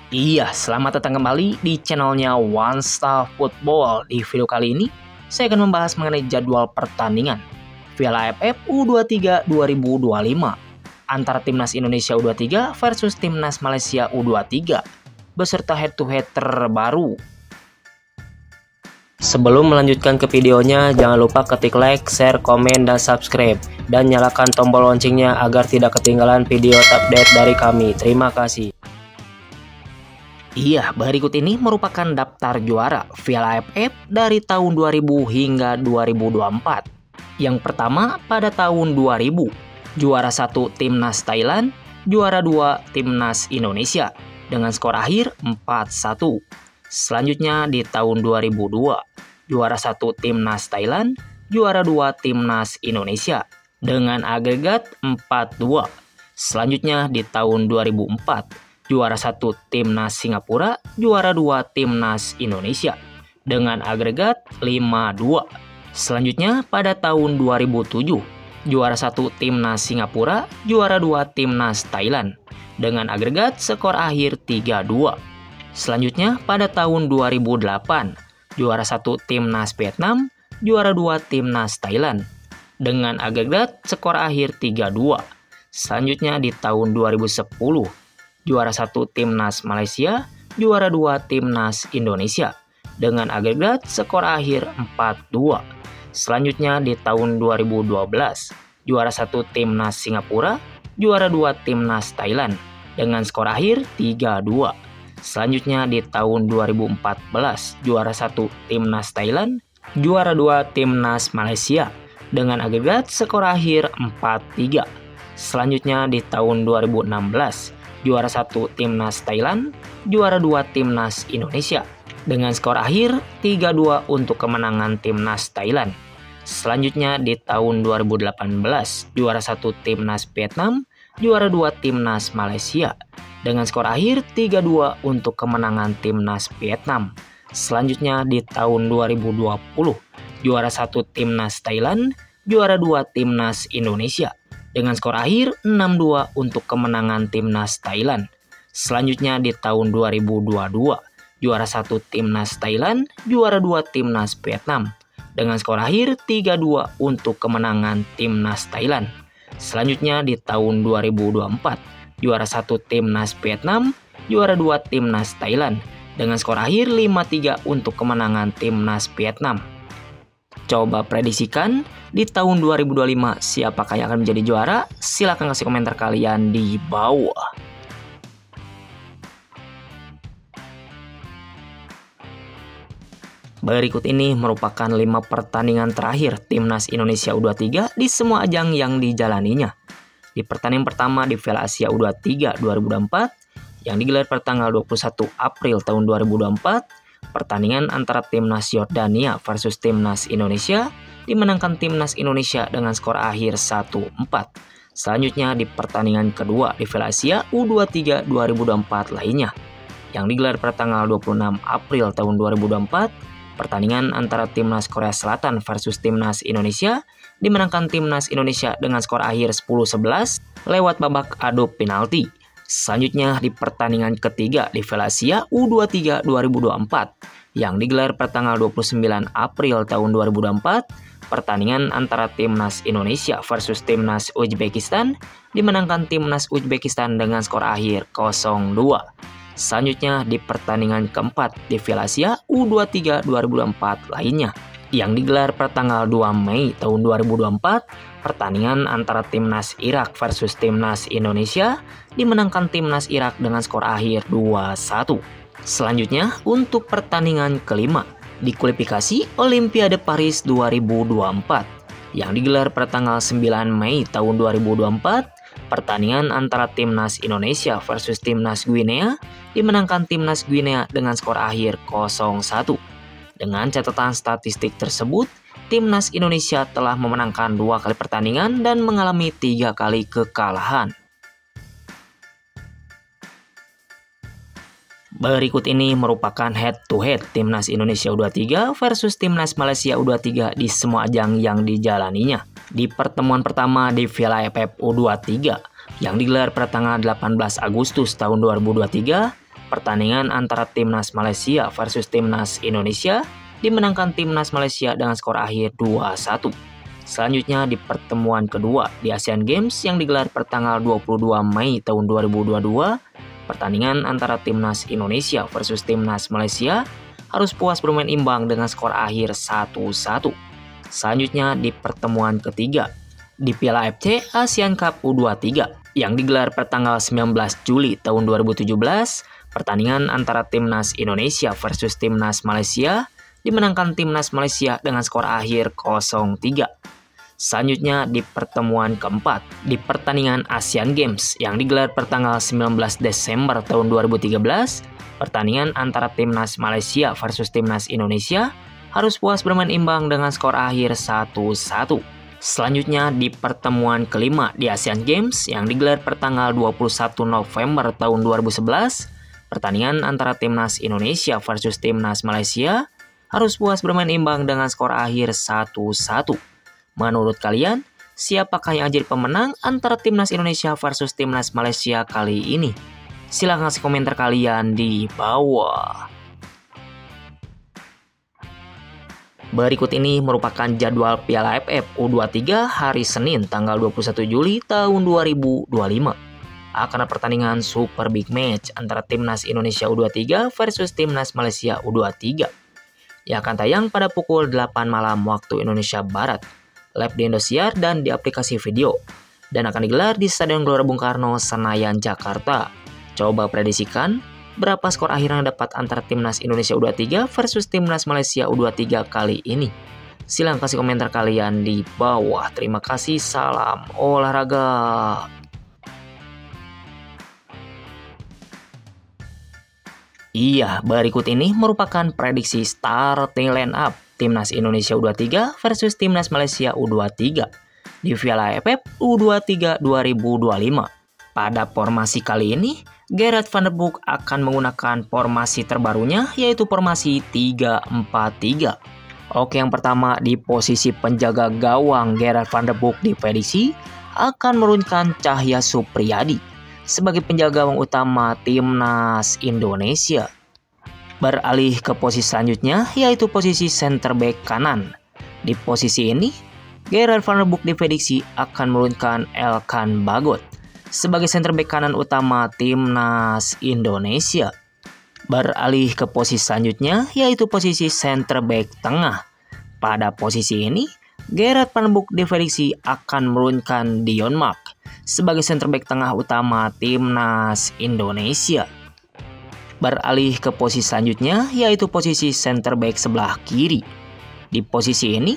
Iya, selamat datang kembali di channelnya One Star Football. Di video kali ini, saya akan membahas mengenai jadwal pertandingan Piala AFF U23 2025 antara Timnas Indonesia U23 versus Timnas Malaysia U23 beserta head-to-head terbaru. Sebelum melanjutkan ke videonya, jangan lupa ketik like, share, komen, dan subscribe. Dan nyalakan tombol loncengnya agar tidak ketinggalan video update dari kami. Terima kasih. Iya, berikut ini merupakan daftar juara Piala AFF dari tahun 2000 hingga 2024. Yang pertama pada tahun 2000, juara 1 Timnas Thailand, juara 2 Timnas Indonesia dengan skor akhir 4-1. Selanjutnya di tahun 2002, juara 1 Timnas Thailand, juara 2 Timnas Indonesia dengan agregat 4-2. Selanjutnya di tahun 2004, juara 1 Timnas Singapura, juara 2 Timnas Indonesia dengan agregat 5-2. Selanjutnya pada tahun 2007, juara 1 Timnas Singapura, juara 2 Timnas Thailand dengan agregat skor akhir 3-2. Selanjutnya pada tahun 2008, juara 1 Timnas Vietnam, juara 2 Timnas Thailand dengan agregat skor akhir 3-2. Selanjutnya di tahun 2010, juara 1 Timnas Malaysia, juara 2 Timnas Indonesia dengan agregat skor akhir 4-2. Selanjutnya di tahun 2012, juara 1 Timnas Singapura, juara 2 Timnas Thailand dengan skor akhir 3-2. Selanjutnya di tahun 2014, juara 1 Timnas Thailand, juara 2 Timnas Malaysia dengan agregat skor akhir 4-3. Selanjutnya di tahun 2016, juara 1 Timnas Thailand, juara 2 Timnas Indonesia dengan skor akhir 3-2 untuk kemenangan Timnas Thailand. Selanjutnya di tahun 2018, juara 1 Timnas Vietnam, juara 2 Timnas Malaysia dengan skor akhir 3-2 untuk kemenangan Timnas Vietnam. Selanjutnya di tahun 2020, juara 1 Timnas Thailand, juara 2 Timnas Indonesia dengan skor akhir 6-2 untuk kemenangan Timnas Thailand. Selanjutnya di tahun 2022, juara 1 Timnas Thailand, juara 2 Timnas Vietnam dengan skor akhir 3-2 untuk kemenangan Timnas Thailand. Selanjutnya di tahun 2024, juara 1 Timnas Vietnam, juara 2 Timnas Thailand dengan skor akhir 5-3 untuk kemenangan Timnas Vietnam. Coba prediksikan di tahun 2025 siapakah yang akan menjadi juara? Silahkan kasih komentar kalian di bawah. Berikut ini merupakan 5 pertandingan terakhir Timnas Indonesia U23 di semua ajang yang dijalaninya. Di pertandingan pertama di Piala Asia U23 2024 yang digelar pada tanggal 21 April tahun 2024, pertandingan antara Timnas Yordania versus Timnas Indonesia dimenangkan Timnas Indonesia dengan skor akhir 1-4. Selanjutnya di pertandingan kedua di Piala Asia U23 2024 lainnya yang digelar pada tanggal 26 April tahun 2024, pertandingan antara Timnas Korea Selatan versus Timnas Indonesia dimenangkan Timnas Indonesia dengan skor akhir 10-11 lewat babak adu penalti. Selanjutnya di pertandingan ketiga di Piala Asia U23 2024 yang digelar pada tanggal 29 April tahun 2024, pertandingan antara Timnas Indonesia versus Timnas Uzbekistan dimenangkan Timnas Uzbekistan dengan skor akhir 0-2. Selanjutnya di pertandingan keempat di Piala Asia U23 2024 lainnya yang digelar pada tanggal 2 Mei tahun 2024, pertandingan antara Timnas Irak versus Timnas Indonesia dimenangkan Timnas Irak dengan skor akhir 2-1. Selanjutnya untuk pertandingan kelima di kualifikasi Olimpiade Paris 2024 yang digelar pada tanggal 9 Mei tahun 2024, pertandingan antara Timnas Indonesia versus Timnas Guinea dimenangkan Timnas Guinea dengan skor akhir 0-1. Dengan catatan statistik tersebut, Timnas Indonesia telah memenangkan 2 kali pertandingan dan mengalami 3 kali kekalahan. Berikut ini merupakan head-to-head Timnas Indonesia U23 versus Timnas Malaysia U23 di semua ajang yang dijalaninya. Di pertemuan pertama di Piala AFF U23 yang digelar pada tanggal 18 Agustus tahun 2023, Pertandingan antara Timnas Malaysia versus Timnas Indonesia dimenangkan Timnas Malaysia dengan skor akhir 2-1. Selanjutnya di pertemuan kedua di Asian Games yang digelar pertanggal 22 Mei tahun 2022, pertandingan antara Timnas Indonesia versus Timnas Malaysia harus puas bermain imbang dengan skor akhir 1-1. Selanjutnya di pertemuan ketiga di Piala AFC Asian Cup U23 yang digelar pertanggal 19 Juli tahun 2017, pertandingan antara Timnas Indonesia versus Timnas Malaysia dimenangkan Timnas Malaysia dengan skor akhir 0-3. Selanjutnya di pertemuan keempat di pertandingan Asian Games yang digelar pertanggal 19 Desember tahun 2013, pertandingan antara Timnas Malaysia versus Timnas Indonesia harus puas bermain imbang dengan skor akhir 1-1. Selanjutnya di pertemuan kelima di Asian Games yang digelar pertanggal 21 November tahun 2011, pertandingan antara Timnas Indonesia versus Timnas Malaysia harus puas bermain imbang dengan skor akhir 1-1. Menurut kalian, siapakah yang jadi pemenang antara Timnas Indonesia versus Timnas Malaysia kali ini? Silahkan kasih komentar kalian di bawah. Berikut ini merupakan jadwal Piala AFF U23 hari Senin tanggal 21 Juli tahun 2025. Akan ada pertandingan Super Big Match antara Timnas Indonesia U23 versus Timnas Malaysia U23 yang akan tayang pada pukul 8 malam waktu Indonesia Barat, live di Indosiar dan di aplikasi video, dan akan digelar di Stadion Gelora Bung Karno, Senayan, Jakarta. Coba prediksikan berapa skor akhir yang dapat antara Timnas Indonesia U23 versus Timnas Malaysia U23 kali ini? Silahkan kasih komentar kalian di bawah. Terima kasih, salam olahraga. Iya, berikut ini merupakan prediksi starting line up Timnas Indonesia U23 versus Timnas Malaysia U23 di Piala AFF U23 2025. Pada formasi kali ini, Gerard van der Boek akan menggunakan formasi terbarunya, yaitu formasi 3-4-3. Oke, yang pertama di posisi penjaga gawang, Gerard van der Boek diprediksi akan menurunkan Cahya Supriyadi sebagai penjaga gawang utama Timnas Indonesia. Beralih ke posisi selanjutnya, yaitu posisi center back kanan. Di posisi ini, Gerard van der Boek diprediksi akan menurunkan Elkan Bagot sebagai center back kanan utama Timnas Indonesia. Beralih ke posisi selanjutnya, yaitu posisi center back tengah. Pada posisi ini, Gerard van der Boek diprediksi akan menurunkan Dion Mark sebagai center back tengah utama Timnas Indonesia. Beralih ke posisi selanjutnya, yaitu posisi center back sebelah kiri. Di posisi ini,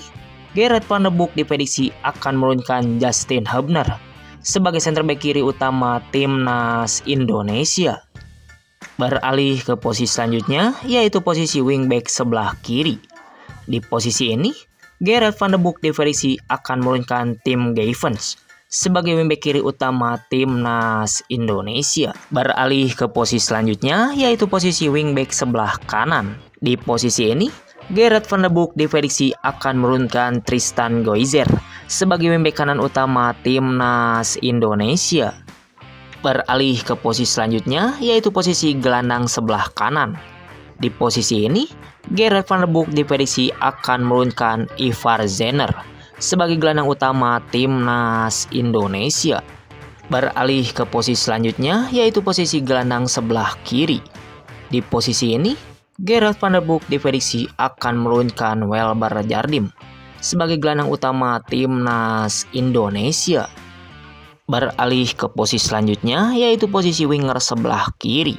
Gerard van der Boek diprediksi akan menurunkan Justin Hubner sebagai center back kiri utama Timnas Indonesia. Beralih ke posisi selanjutnya, yaitu posisi wingback sebelah kiri. Di posisi ini, Gerard van der Boek diprediksi akan menurunkan Tim Gavins sebagai wingback kiri utama Timnas Indonesia. Beralih ke posisi selanjutnya, yaitu posisi wingback sebelah kanan. Di posisi ini, Gerard van der Boek diprediksi akan menurunkan Tristan Goizer sebagai wingback kanan utama Timnas Indonesia. Beralih ke posisi selanjutnya, yaitu posisi gelandang sebelah kanan. Di posisi ini, Gerard van der Boek diprediksi akan menurunkan Ivar Zener sebagai gelandang utama Timnas Indonesia. Beralih ke posisi selanjutnya, yaitu posisi gelandang sebelah kiri. Di posisi ini, Gerard van der Boek diprediksi akan menurunkan Welber Jardim sebagai gelandang utama Timnas Indonesia. Beralih ke posisi selanjutnya, yaitu posisi winger sebelah kiri.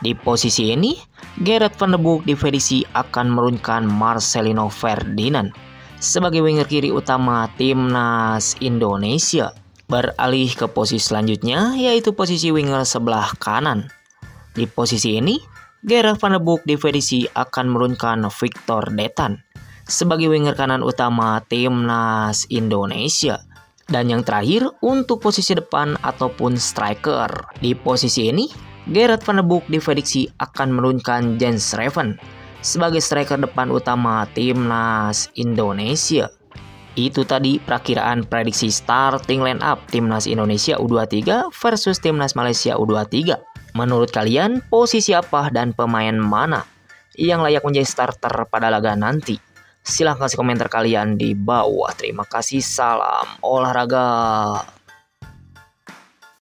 Di posisi ini, Gerard van der Boek diprediksi akan menurunkan Marcelino Ferdinand sebagai winger kiri utama Timnas Indonesia. Beralih ke posisi selanjutnya, yaitu posisi winger sebelah kanan. Di posisi ini, Gerard van der Boek diprediksi akan menurunkan Victor Detan sebagai winger kanan utama Timnas Indonesia. Dan yang terakhir, untuk posisi depan ataupun striker. Di posisi ini, Gerard van der Boek diprediksi akan menurunkan Jens Reven sebagai striker depan utama Timnas Indonesia. Itu tadi perakiraan prediksi starting line up Timnas Indonesia U23 versus Timnas Malaysia U23. Menurut kalian, posisi apa dan pemain mana yang layak menjadi starter pada laga nanti? Silahkan kasih komentar kalian di bawah. Terima kasih, salam olahraga.